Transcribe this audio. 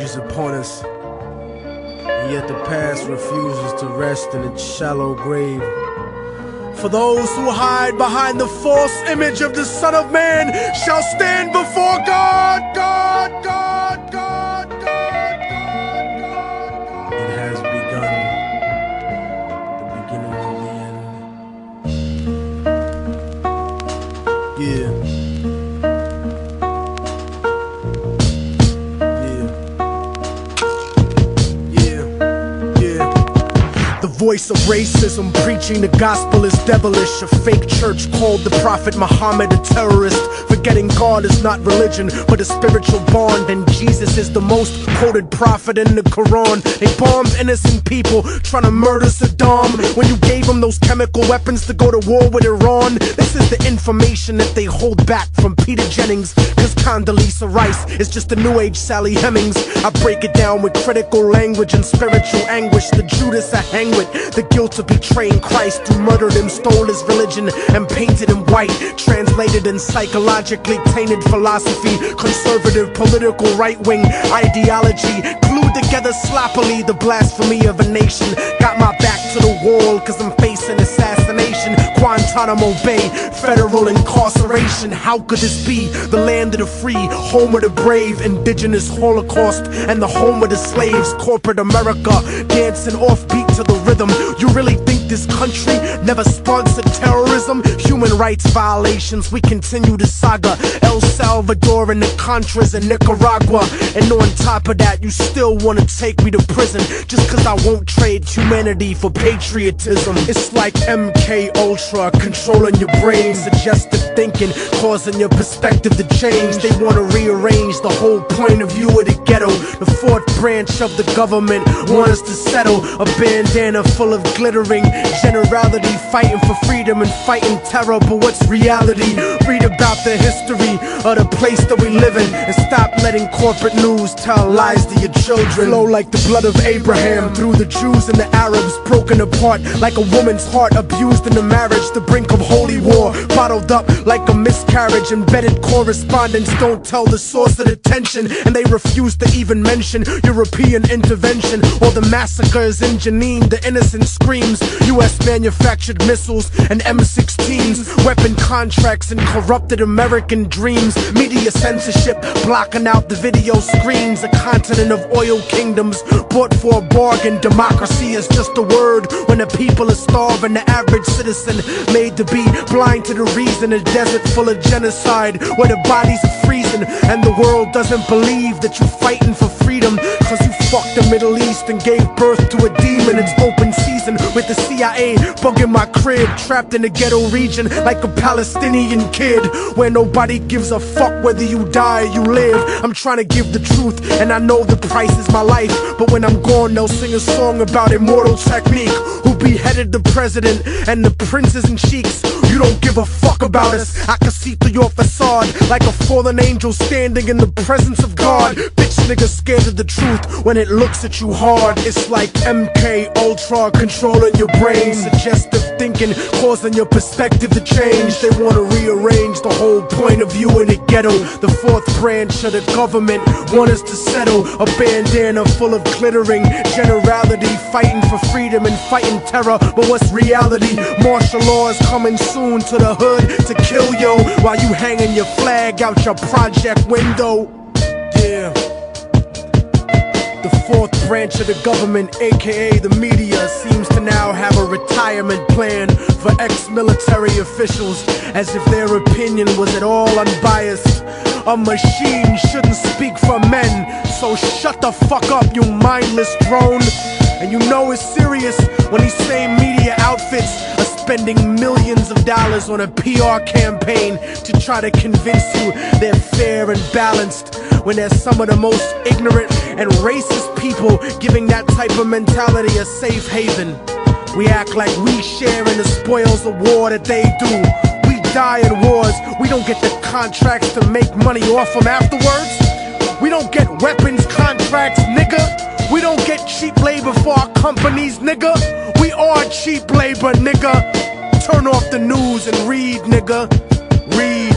ages upon us, and yet the past refuses to rest in its shallow grave. For those who hide behind the false image of the Son of Man shall stand before God. It has begun, the beginning of the end. Yeah. The voice of racism preaching the gospel is devilish. A fake church called the Prophet Muhammad a terrorist, forgetting God is not religion but a spiritual bond, and Jesus is the most quoted prophet in the Quran. They bombed innocent people trying to murder Saddam when you gave them those chemical weapons to go to war with Iran. This is the information that they hold back from Peter Jennings, cause Condoleezza Rice is just a new age Sally Hemings. I break it down with critical language and spiritual anguish. The Judas I hang with, the guilt of betraying Christ, who murdered him, stole his religion, and painted him white. Translated in psychologically tainted philosophy, conservative political right-wing ideology, glued together sloppily the blasphemy of a nation. Got my back to the wall cause I'm facing assassination. Guantanamo Bay, federal incarceration. How could this be? The land of the free, home of the brave, indigenous Holocaust, and the home of the slaves. Corporate America, dancing offbeat to the rhythm. You really think this country never sponsored terrorism? Human rights violations, we continue the saga. El Salvador and the Contras in Nicaragua. And on top of that, you still wanna take me to prison just cause I won't trade humanity for patriotism. It's like MK Ultra controlling your brain, suggestive thinking, causing your perspective to change. They wanna rearrange the whole point of view of the ghetto. The fourth branch of the government want us to settle. A bandana full of glittering generality, fighting for freedom and fighting terror. But what's reality? Read about the history of the place that we live in, and stop letting corporate news tell lies to your children. Flow like the blood of Abraham through the Jews and the Arabs, broken apart like a woman's heart, abused in the marriage, the brink of holy war, bottled up like a miscarriage. Embedded correspondence don't tell the source of the tension, and they refuse to even mention European intervention or the massacres in Jenin. The innocent screams, US manufactured missiles and M16s, weapon contracts and corrupted American dreams. Media censorship blocking out the video screens. A continent of oil kingdoms bought for a bargain. Democracy is just a word when the people are starving. The average citizen made to be blind to the reason. A desert full of genocide where the bodies are freezing, and the world doesn't believe that you're fighting for freedom cause you fucked the Middle East and gave birth to a demon. It's open season with the CIA bugging my crib, trapped in a ghetto region like a Palestinian kid, where nobody gives a fuck whether you die or you live. I'm trying to give the truth and I know the price is my life, but when I'm gone they'll sing a song about immortal technique, who beheaded the president and the princes and sheiks. You don't give a fuck about us. I can see through your facade like a fallen angel standing in the presence of God. Bitch nigga scared of the truth when it looks at you hard. It's like MK Ultra controlling your brain, suggestive thinking causing your perspective to change. They wanna rearrange the whole point of view in the ghetto. The fourth branch of the government want us to settle. A bandana full of glittering generality, fighting for freedom and fighting terror. But what's reality? Martial law is coming soon to the hood to kill yo while you hanging your flag out your project window. Yeah. The fourth branch of the government, aka the media, seems to now have a retirement plan for ex-military officials, as if their opinion was at all unbiased. A machine shouldn't speak for men, so shut the fuck up, you mindless drone. And you know it's serious when these same media outfits are spending millions of dollars on a PR campaign to try to convince you they're fair and balanced, when they're some of the most ignorant and racist people giving that type of mentality a safe haven. We act like we share in the spoils of war that they do. We die in wars, we don't get the contracts to make money off them afterwards. We don't get weapons contracts, nigga. We don't get cheap labor for our companies, nigga. We are cheap labor, nigga. Turn off the news and read, nigga. Read.